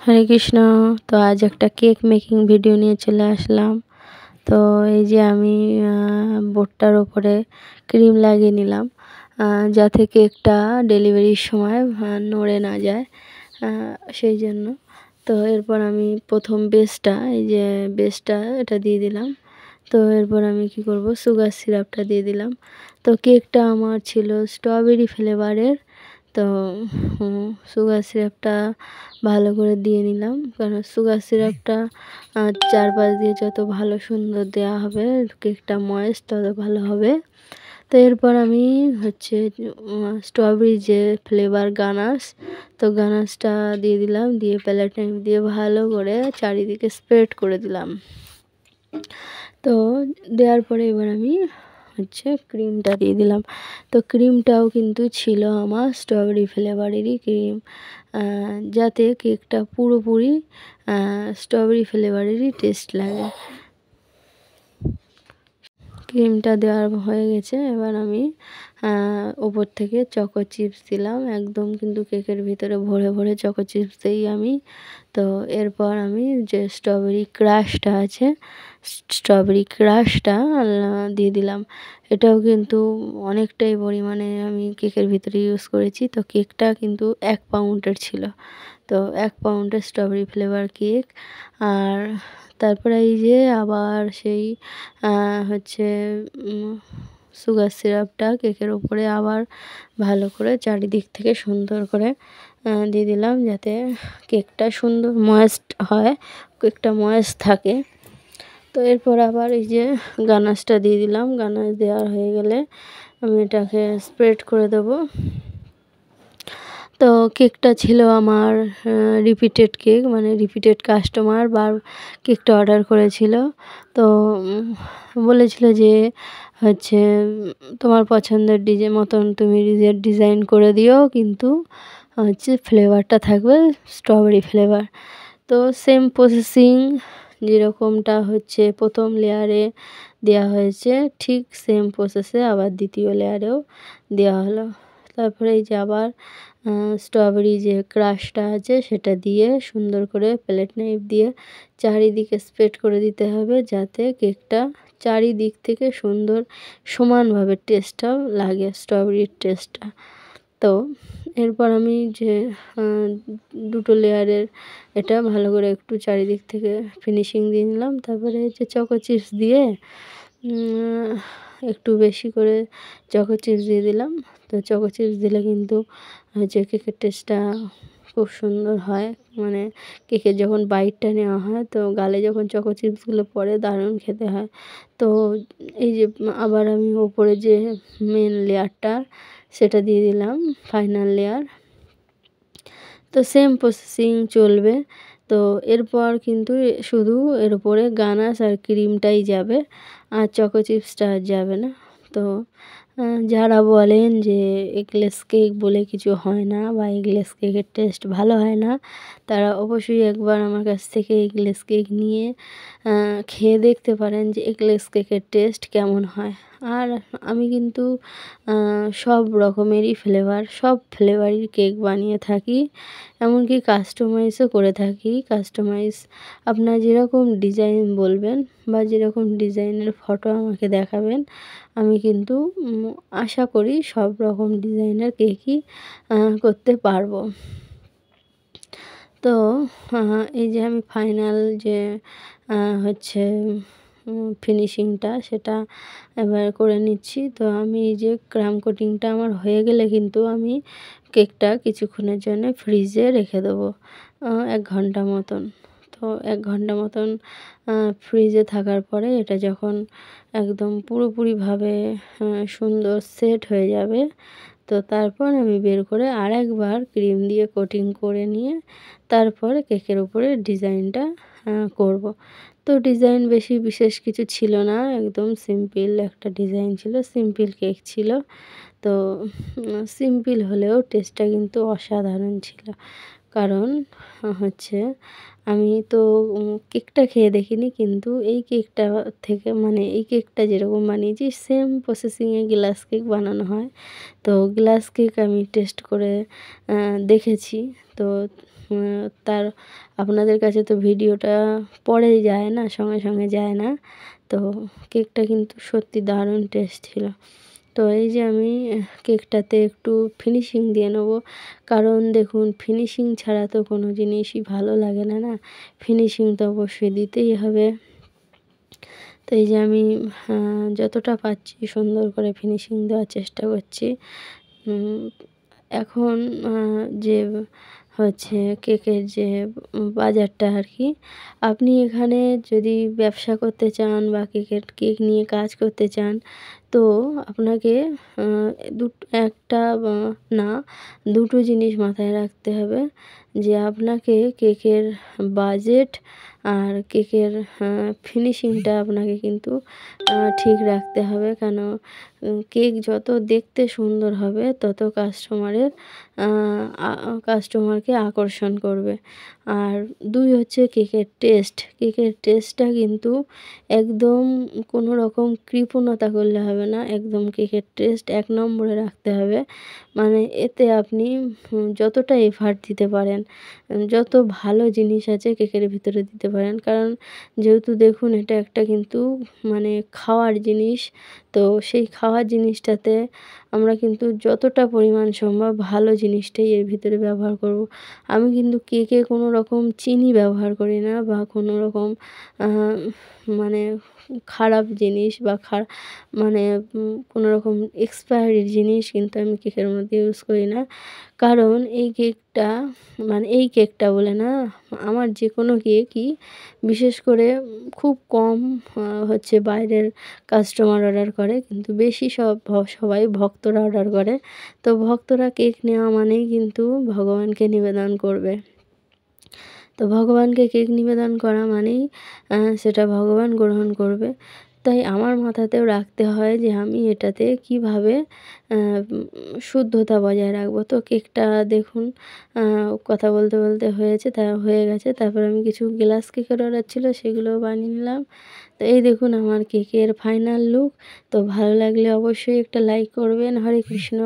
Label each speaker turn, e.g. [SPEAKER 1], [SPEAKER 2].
[SPEAKER 1] হরে কৃষ্ণ। তো আজ একটা কেক মেকিং ভিডিও নিয়ে চলে আসলাম। তো এই যে আমি বোর্ডটার ওপরে ক্রিম লাগিয়ে নিলাম, যাতে কেকটা ডেলিভারির সময় নড়ে না যায়, সেই জন্য। তো এরপর আমি প্রথম বেসটা এটা দিয়ে দিলাম। তো এরপর আমি কি করব, সুগার সিরাপটা দিয়ে দিলাম। তো কেকটা আমার ছিল স্ট্রবেরি ফ্লেভারের। তো সুগার সিরাপটা ভালো করে দিয়ে নিলাম, কারণ সুগার সিরাপটা চারপাশ দিয়ে যত ভালো সুন্দর দেওয়া হবে, কেকটা ময়েস্ট তত ভালো হবে। তো এরপর আমি স্ট্রবেরি যে ফ্লেভার গানাশ, তো গানাশটা দিয়ে দিলাম, দিয়ে প্যালেট নাইফ দিয়ে ভালো করে চারিদিকে স্প্রেড করে দিলাম। তো দেওয়ার পরে এবার আমি ক্রিমটা দিয়ে দিলাম। তো ক্রিমটাও কিন্তু ছিল আমার স্ট্রবেরি ফ্লেভারেরই ক্রিম, যাতে কেকটা পুরোপুরি স্ট্রবেরি ফ্লেভারেরই টেস্ট লাগে। ক্রিমটা দেওয়া হয়ে গেছে। এবার আমি ওপর থেকে চকো চিপস দিলাম, একদম কিন্তু কেকের ভিতরে ভরে ভরে চকো চিপস দিই আমি। তো এরপর আমি যে স্ট্রবেরি ক্রাশটা দিয়ে দিলাম। এটাও কিন্তু অনেকটাই পরিমাণে আমি কেকের ভিতরে ইউজ করেছি। তো কেকটা কিন্তু 1 পাউন্ডের ছিল। তো 1 পাউন্ডের স্ট্রবেরি ফ্লেভার কেক। আর তারপরে এই যে আবার সেই সুগার সিরাপটা কেকের উপরে আবার ভালো করে চারিদিক থেকে সুন্দর করে দিয়ে দিলাম, যাতে কেকটা সুন্দর ময়েস্ট হয়, কেকটা ময়েস্ট থাকে। তো এরপর আবার এই যে গানাশটা দিয়ে দিলাম। গানাশ দেওয়া হয়ে গেলে আমি এটাকে স্প্রেড করে দেবো। তো কেকটা ছিল আমার রিপিটেড কেক, মানে রিপিটেড কাস্টমার কেকটা অর্ডার করেছিল। তো বলেছিল যে তোমার পছন্দের মতন তুমি ডিজাইন করে দিও, কিন্তু ফ্লেভারটা থাকবে স্ট্রবেরি ফ্লেভার। তো সেম প্রসেসিং যেরকমটা প্রথম লেয়ারে দেওয়া হয়েছে, ঠিক সেম প্রসেসে আবার দ্বিতীয় লেয়ারেও দেওয়া হলো। তারপরে এই যে আবার স্ট্রবেরি যে ক্রাশটা আছে সেটা দিয়ে সুন্দর করে প্লেট নাইফ দিয়ে চারিদিকে স্প্রেড করে দিতে হবে, যাতে কেকটা চারিদিক থেকে সুন্দর সমানভাবে টেস্টটা লাগে, স্ট্রবেরির টেস্টটা। তো এরপর আমি যে দুটো লেয়ারের এটা ভালো করে একটু চারিদিক থেকে ফিনিশিং দিয়ে নিলাম। তারপরে চকো চিপস দিয়ে একটু বেশি করে চকো চিপস দিয়ে দিলাম। তো চকো চিপস দিলে কিন্তু কেকের টেস্টটা খুব সুন্দর হয়, মানে কেকের যখন বাইটটা নেওয়া হয়, তো গালে যখন চকো চিপসগুলো পড়ে দারুণ খেতে হয়। তো এই যে আবার আমি ওপরে যে মেন লেয়ারটা সেটা দিয়ে দিলাম, ফাইনাল লেয়ার। তো সেম প্রসেসিং চলবে। তো এরপর কিন্তু শুধু এর উপরে গানাশ আর ক্রিমটাই যাবে, আর চকো চিপসটা আর যাবে না। তো যারা বলেন যে এগলেস কেক বলে কিছু হয় না, বা এগলেস কেকের টেস্ট ভালো হয় না, তারা অবশ্যই একবার আমার কাছ থেকে এগলেস কেক নিয়ে খেয়ে দেখতে পারেন যে এগলেস কেকের টেস্ট কেমন হয়। আর আমি কিন্তু সব রকমেরই সব ফ্লেভারের কেক বানিয়ে থাকি, এমনকি কাস্টমাইজও করে থাকি। কাস্টমাইজ আপনার যেরকম ডিজাইন বলবেন, বা যেরকম ডিজাইনের ফটো আমাকে দেখাবেন, আমি কিন্তু আশা করি সব রকম ডিজাইনের কেকই করতে পারবো। তো এই যে আমি ফাইনাল যে ফিনিশিংটা সেটা এবার করে নিচ্ছি। তো আমি এই যে ক্রাম কোটিংটা আমার হয়ে গেলে কিন্তু আমি কেকটা কিছুক্ষণের জন্য ফ্রিজে রেখে দেবো, 1 ঘন্টা মতন। তো 1 ঘন্টা মতন ফ্রিজে থাকার পরে এটা যখন একদম পুরোপুরিভাবে সুন্দর সেট হয়ে যাবে, তো তারপর আমি বের করে আরেকবার ক্রিম দিয়ে কোটিং করে নিয়ে তারপর কেকের উপরে ডিজাইনটা করব। তো ডিজাইন বেশি বিশেষ কিছু ছিল না, একদম সিম্পল একটা ডিজাইন ছিল, সিম্পল কেক ছিল। তো সিম্পল হলেও টেস্টটা কিন্তু অসাধারণ ছিল, কারণ হচ্ছে আমি তো কেকটা খেয়ে দেখিনি, কিন্তু এই কেকটা থেকে মানে এই কেকটা যেরকম বানিয়েছি সেম প্রসেসিংয়ে গ্লাস কেক বানানো হয়। তো গ্লাস কেক আমি টেস্ট করে দেখেছি। তো তার আপনাদের কাছে তো ভিডিওটা পরেই যায় না, সঙ্গে সঙ্গে যায় না। তো কেকটা কিন্তু সত্যি দারুণ টেস্ট ছিল। তো এই যে আমি কেকটাতে একটু ফিনিশিং দিয়ে নেবো, কারণ দেখুন ফিনিশিং ছাড়া তো কোনো জিনিসই ভালো লাগে না, না? ফিনিশিং তো অবশ্যই দিতেই হবে। তো এই যে আমি যতটা পারছি সুন্দর করে ফিনিশিং দেওয়ার চেষ্টা করছি। উম এখন যে হচ্ছে কেকের যে বাজারটা আর কি, আপনি এখানে যদি ব্যবসা করতে চান বা কেক নিয়ে কাজ করতে চান, তো আপনাকে আ একটা না, দুটো জিনিস মাথায় রাখতে হবে যে আপনাকে কেকের বাজেট আর কেকের ফিনিশিংটা আপনাকে কিন্তু ঠিক রাখতে হবে। কেন কেক যত দেখতে সুন্দর হবে তত কাস্টমারের আ আ কাস্টমারকে আকর্ষণ করবে। আর ২ হচ্ছে কেকের টেস্ট। কেকের টেস্টটা কিন্তু একদম কোনো রকম কৃপণতা করলে হবে না। একদম কেকের টেস্ট ১ নম্বরে রাখতে হবে। মানে এতে আপনি যতটা এফার্ট দিতে পারেন, যত ভালো জিনিস আছে কেকের ভিতরে দিতে পারেন। কারণ যেহেতু দেখুন এটা একটা কিন্তু মানে খাওয়ার জিনিস। তো সেই খাওয়ার জিনিসটাতে আমরা কিন্তু যতটা পরিমাণ সম্ভব ভালো জিনিসটাই এর ভিতরে ব্যবহার করব। আমি কিন্তু কেকে কোনো রকম চিনি ব্যবহার করি না বা কোনো রকম আ মানে খারাপ জিনিস বা মানে কোনো রকম এক্সপায়ারি জিনিস কিন্তু আমি কেকের মধ্যে ইউজ করি না। কারণ এই কেকটা বলে না, আমার যেকোনো কেকই বিশেষ করে খুব কম হচ্ছে বাইরের কাস্টমার অর্ডার করে, কিন্তু বেশি সবাই ভক্তরা অর্ডার করে। তো ভক্তরা কেক নেওয়া মানেই কিন্তু ভগবানকে নিবেদন করবে। তো ভগবানকে কেক নিবেদন করা মানেই সেটা ভগবান গ্রহণ করবে। তাই আমার মাথাতেও রাখতে হয় যে আমি এটাতে কীভাবে শুদ্ধতা বজায় রাখবো। তো কেকটা দেখুন কথা বলতে, বলতে হয়ে গেছে। তারপর আমি কিছু গ্লাস কেকের অর্ডার ছিল সেগুলোও বানিয়ে নিলাম। তো এই দেখুন আমার কেকের ফাইনাল লুক। তো ভালো লাগলে অবশ্যই একটা লাইক করবেন। হরে কৃষ্ণ।